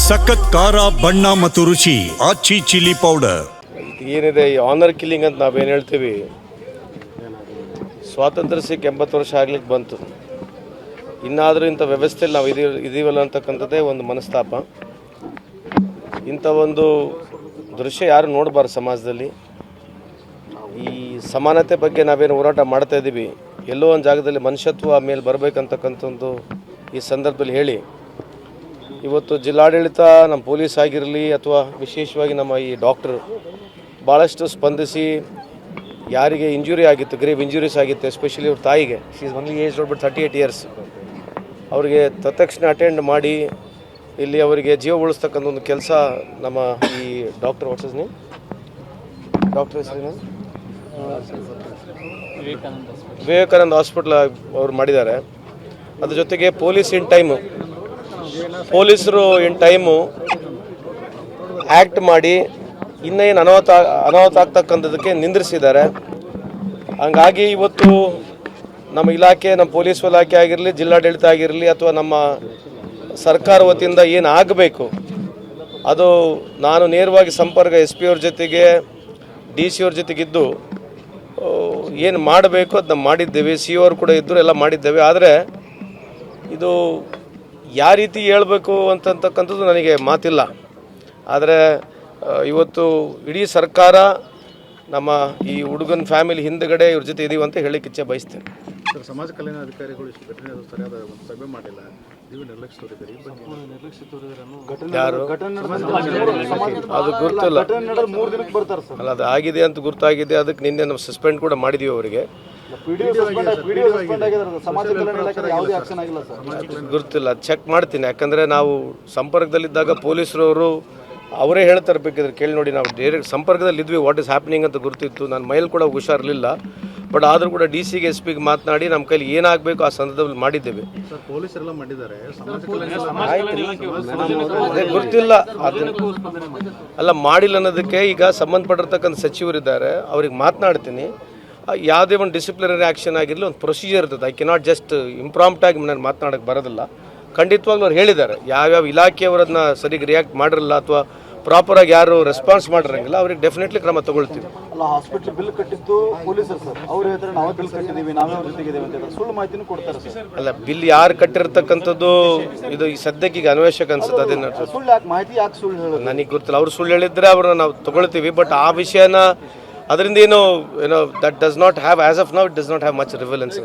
ಸಖತ್ ಖಾರ ಬಣ್ಣ ಮತ್ತು ರುಚಿ ಆಚಿ ಚಿಲ್ಲಿ ಪೌಡರ್. ಏನಿದೆ ಈ ಆನರ್ ಕಿಲ್ಲಿಂಗ್ ಅಂತ ನಾವೇನು ಹೇಳ್ತೀವಿ, ಸ್ವಾತಂತ್ರ್ಯ ಸಿಕ್ಕ 80 ವರ್ಷ ಆಗ್ಲಿಕ್ಕೆ ಬಂತು. ಇನ್ನಾದರೂ ಇಂಥ ವ್ಯವಸ್ಥೆಯಲ್ಲಿ ನಾವು ಇದೀವಲ್ಲ ಅಂತಕ್ಕಂಥದ್ದೇ ಒಂದು ಮನಸ್ತಾಪ. ಇಂಥ ಒಂದು ದೃಶ್ಯ ಯಾರು ನೋಡಬಾರ್ದು ಸಮಾಜದಲ್ಲಿ. ಈ ಸಮಾನತೆ ಬಗ್ಗೆ ನಾವೇನು ಹೋರಾಟ ಮಾಡ್ತಾ ಇದ್ದೀವಿ, ಎಲ್ಲೋ ಒಂದು ಜಾಗದಲ್ಲಿ ಮನುಷ್ಯತ್ವ ಮೇಲೆ ಬರಬೇಕಂತಕ್ಕಂಥದ್ದು ಈ ಸಂದರ್ಭದಲ್ಲಿ ಹೇಳಿ, ಇವತ್ತು ಜಿಲ್ಲಾಡಳಿತ, ನಮ್ಮ ಪೊಲೀಸ್ ಆಗಿರಲಿ ಅಥವಾ ವಿಶೇಷವಾಗಿ ನಮ್ಮ ಈ ಡಾಕ್ಟ್ರು ಭಾಳಷ್ಟು ಸ್ಪಂದಿಸಿ ಯಾರಿಗೆ ಇಂಜುರಿ ಆಗಿತ್ತು, ಗ್ರೇವ್ ಇಂಜುರೀಸ್ ಆಗಿತ್ತು, ಎಸ್ಪೆಷಲಿ ಅವ್ರ ತಾಯಿಗೆ, she is only age but 38 years, ಅವರಿಗೆ ತತ್ಕ್ಷಣ ಅಟೆಂಡ್ ಮಾಡಿ ಇಲ್ಲಿ ಅವರಿಗೆ ಜೀವ ಉಳಿಸ್ತಕ್ಕಂಥ ಒಂದು ಕೆಲಸ ನಮ್ಮ ಈ ಡಾಕ್ಟರ್ ಡಾಕ್ಟರ್ ಹೆಸರೇನು ವಿವೇಕಾನಂದ ಹಾಸ್ಪಿಟಲ್ ಅವ್ರು ಮಾಡಿದ್ದಾರೆ. ಅದ್ರ ಜೊತೆಗೆ ಪೊಲೀಸರು ಇನ್ ಟೈಮು ಆ್ಯಕ್ಟ್ ಮಾಡಿ ಇನ್ನೇನು ಅನಾಹುತ ಆಗ್ತಕ್ಕಂಥದ್ದಕ್ಕೆ ನಿಂದಿರಿಸಿದ್ದಾರೆ. ಹಂಗಾಗಿ ಇವತ್ತು ನಮ್ಮ ಇಲಾಖೆ, ನಮ್ಮ ಪೊಲೀಸ್ ಇಲಾಖೆ ಆಗಿರಲಿ, ಜಿಲ್ಲಾಡಳಿತ ಆಗಿರಲಿ ಅಥವಾ ನಮ್ಮ ಸರ್ಕಾರ ವತಿಯಿಂದ ಏನು ಆಗಬೇಕು ಅದು ನಾನು ನೇರವಾಗಿ ಸಂಪರ್ಕ SP ಅವ್ರ ಜೊತೆಗೆ DC ಅವ್ರ ಜೊತೆಗಿದ್ದು ಏನು ಮಾಡಬೇಕು ಅದನ್ನ ಮಾಡಿದ್ದೇವೆ. CO ಅವರು ಕೂಡ ಇದ್ದರು, ಎಲ್ಲ ಮಾಡಿದ್ದೇವೆ. ಆದರೆ ಇದು ಯಾವ ರೀತಿ ಹೇಳಬೇಕು ಅಂತಕ್ಕಂಥದ್ದು ನನಗೆ ಮಾತಿಲ್ಲ. ಆದರೆ ಇವತ್ತು ಇಡೀ ಸರ್ಕಾರ ನಮ್ಮ ಈ ಹುಡುಗನ ಫ್ಯಾಮಿಲಿ ಹಿಂದುಗಡೆ ಇವ್ರ ಜೊತೆ ಇದೀವಿ ಅಂತ ಹೇಳಲಿಕ್ಕೆ ಇಚ್ಛೆ ಬಯಸ್ತೇನೆ. ಸಮಾಜ ಕಲ್ಯಾಣ ಅಧಿಕಾರಿಗಳು ಇಷ್ಟು ಘಟನೆ ಸರಿಯಾದ ಒಂದು ಸಭೆ ಮಾಡಿಲ್ಲ, ನೀವು ನಿರ್ಲಕ್ಷ್ಯ ತೋರಿದ್ದೀರಿ. ಯಾರು ಅದು ಗುರುತಿಲ್ಲ ಅಲ್ಲ, ಅದು ಆಗಿದೆ ಅಂತ ಗುರ್ತಾಗಿದೆ. ಅದಕ್ಕೆ ನಿನ್ನೆ ನಾವು ಸಸ್ಪೆಂಡ್ ಕೂಡ ಮಾಡಿದೀವಿ ಅವರಿಗೆ. ಗುರುತಿಲ್ಲ, ಚೆಕ್ ಮಾಡ್ತೀನಿ. ಯಾಕಂದರೆ ನಾವು ಸಂಪರ್ಕದಲ್ಲಿದ್ದಾಗ ಪೊಲೀಸರವರು ಅವರೇ ಹೇಳ್ತಾರೆ, ಬೇಕಿದ್ರೆ ಕೇಳಿ ನೋಡಿ. ನಾವು ಡೈರೆಕ್ಟ್ ಸಂಪರ್ಕದಲ್ಲಿ ಇದ್ವಿ, ವಾಟ್ ಈಸ್ ಹ್ಯಾಪ್ನಿಂಗ್ ಅಂತ ಗುರ್ತಿತ್ತು. ನನ್ನ ಮೈಲ್ ಕೂಡ ಹುಷಾರಿರಲಿಲ್ಲ, ಬಟ್ ಆದರೂ ಕೂಡ DCಗೆ SPಗೆ ಮಾತನಾಡಿ ನಮ್ಮ ಕೈಲಿ ಏನಾಗಬೇಕು ಆ ಸಂದರ್ಭದಲ್ಲಿ ಮಾಡಿದ್ದೇವೆ. ಪೊಲೀಸರೆಲ್ಲ ಮಾಡಿದ್ದಾರೆ, ಅದೇ ಗುರ್ತಿಲ್ಲ ಅಲ್ಲ, ಮಾಡಿಲ್ಲ ಅನ್ನೋದಕ್ಕೆ ಈಗ ಸಂಬಂಧಪಟ್ಟಿರ್ತಕ್ಕಂಥ ಸಚಿವರಿದ್ದಾರೆ, ಅವ್ರಿಗೆ ಮಾತನಾಡ್ತೀನಿ. ಯಾವುದೇ ಒಂದು ಡಿಸಿಪ್ಲಿನರಿ ಆ್ಯಕ್ಷನ್ ಆಗಿರಲಿ, ಒಂದು ಪ್ರೊಸೀಜರ್ ಇರ್ತದೆ. ಐ ಕೆನಾಟ್ ಜಸ್ಟ್ ಇಂಪ್ರಾಂಪ್ಟಾಗಿ ನಾನು ಮಾತನಾಡೋಕ್ಕೆ ಬರೋದಿಲ್ಲ. ಖಂಡಿತವಾಗ್ಲೂ ಅವ್ರು ಹೇಳಿದ್ದಾರೆ, ಯಾವ್ಯಾವ ಇಲಾಖೆಯವರನ್ನ ಸರಿಗೆ ರಿಯಾಕ್ಟ್ ಮಾಡಿರಲ್ಲ ಅಥವಾ ಪ್ರಾಪರಾಗಿ ಯಾರು ರೆಸ್ಪಾನ್ಸ್ ಮಾಡಿರಂಗಿಲ್ಲ, ಅವ್ರಿಗೆ ಡೆಫಿನೆಟ್ಲಿ ಕ್ರಮ ತಗೊಳ್ತೀವಿ. ಅಲ್ಲ, ಹಾಸ್ಪಿಟಲ್ ಬಿಲ್ ಕಟ್ಟಿದ್ದು ಪೊಲೀಸರು ಸರ್, ಅವ್ರು ಹೇಳ್ತಾರೆ ನಾವೇ ಬಿಲ್ ಕಟ್ಟಿದ್ದೀವಿ, ನಾವೇ ಅವ್ರ ಜೊತೆಗಿದ್ದೀವಿ ಅಂತ ಸುಳ್ಳು ಮಾಹಿತಿನೂ ಕೊಡ್ತಾರೆ ಸರ್. ಅಲ್ಲ, ಬಿಲ್ ಯಾರು ಕಟ್ಟಿರ್ತಕ್ಕಂಥದ್ದು ಇದು ಈ ಸದ್ಯಕ್ಕೆ ಈಗ ಅನ್ವೇಷಕ ಅನ್ಸುತ್ತೆ. ಅದೇನು ಸುಳ್ಳು ಯಾಕೆ ಮಾಹಿತಿ ಯಾಕೆ ಸುಳ್ಳು ಹೇಳೋದು ನನಗೆ ಗೊತ್ತಿಲ್ಲ. ಅವ್ರು ಸುಳ್ಳು ಹೇಳಿದ್ರೆ ಅವ್ರನ್ನ ನಾವು ತಗೊಳ್ತೀವಿ, ಬಟ್ ಆ ವಿಷಯನ ಅದರಿಂದ ಏನೋ that does not have as of now it does not have much relevance.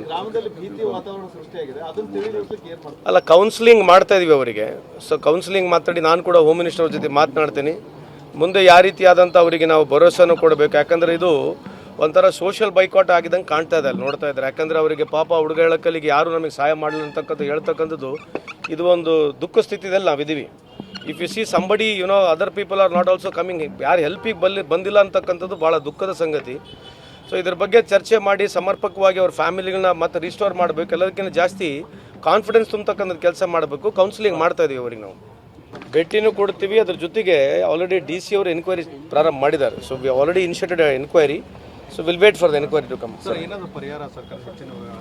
ಅಲ್ಲ, ಕೌನ್ಸಿಲಿಂಗ್ ಮಾಡ್ತಾ ಇದೀವಿ ಅವರಿಗೆ. ಸೊ ಕೌನ್ಸಿಲಿಂಗ್ ಮಾತಾಡಿ ನಾನು ಕೂಡ ಹೋಮ್ ಮಿನಿಸ್ಟರ್ ಅವ್ರ ಜೊತೆ ಮಾತನಾಡ್ತೀನಿ. ಮುಂದೆ ಯಾವ ರೀತಿಯಾದಂಥ ಅವರಿಗೆ ನಾವು ಭರೋಸೆನೂ ಕೊಡಬೇಕು. ಯಾಕಂದರೆ ಇದು ಒಂಥರ ಸೋಷಿಯಲ್ ಬೈಕಾಟ್ ಆಗಿದ್ದಂಗೆ ಕಾಣ್ತಾ ಇದೆ, ಅಲ್ಲಿ ನೋಡ್ತಾ ಇದ್ದಾರೆ. ಯಾಕಂದರೆ ಅವರಿಗೆ ಪಾಪ ಹುಡುಗ ಹೇಳಕ್ಕಲ್ಲಿಗೆ ಯಾರು ನಮಗೆ ಸಹಾಯ ಮಾಡಲಿಲ್ಲ ಅಂತಕ್ಕಂಥ ಹೇಳ್ತಕ್ಕಂಥದ್ದು ಇದು ಒಂದು ದುಃಖ ಸ್ಥಿತಿಯಲ್ಲಿ ನಾವಿದ್ದೀವಿ. If U C somebody other people are not also coming, ಯಾರು ಹೆಲ್ಪಿಗೆ ಬಂದಿಲ್ಲ ಅಂತಕ್ಕಂಥದ್ದು ಭಾಳ ದುಃಖದ ಸಂಗತಿ. ಸೊ ಇದ್ರ ಬಗ್ಗೆ ಚರ್ಚೆ ಮಾಡಿ ಸಮರ್ಪಕವಾಗಿ ಅವ್ರ ಫ್ಯಾಮಿಲಿಗಳನ್ನ ಮತ್ತೆ ರಿಸ್ಟೋರ್ ಮಾಡಬೇಕು. ಎಲ್ಲದಕ್ಕಿಂತ ಜಾಸ್ತಿ ಕಾನ್ಫಿಡೆನ್ಸ್ ತುಂಬತಕ್ಕಂಥ ಕೆಲಸ ಮಾಡಬೇಕು. ಕೌನ್ಸಿಲಿಂಗ್ ಮಾಡ್ತಾ ಇದೀವಿ ಅವ್ರಿಗೆ, ನಾವು ಭೇಟಿನೂ ಕೊಡ್ತೀವಿ. ಅದ್ರ ಜೊತೆಗೆ ಆಲ್ರೆಡಿ DC ಅವರು ಎನ್ಕ್ವೈರಿ ಪ್ರಾರಂಭ ಮಾಡಿದ್ದಾರೆ. So we already initiated enquiry. So will wait for the enquiry to come.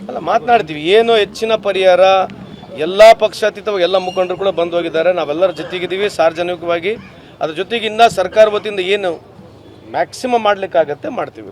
ಅಲ್ಲ, ಮಾತನಾಡ್ತೀವಿ. ಏನೋ ಹೆಚ್ಚಿನ ಪರಿಹಾರ ಎಲ್ಲ ಪಕ್ಷಾತೀತವಾಗಿ ಎಲ್ಲ ಮುಖಂಡರು ಕೂಡ ಬಂದು ಹೋಗಿದ್ದಾರೆ. ನಾವೆಲ್ಲರ ಜೊತೆಗಿದ್ದೀವಿ ಸಾರ್ವಜನಿಕವಾಗಿ. ಅದ್ರ ಜೊತೆಗೆ ಇನ್ನೂ ಸರ್ಕಾರ ವತಿಯಿಂದ ಏನು ಮ್ಯಾಕ್ಸಿಮಮ್ ಮಾಡಲಿಕ್ಕಾಗತ್ತೆ ಮಾಡ್ತೀವಿ.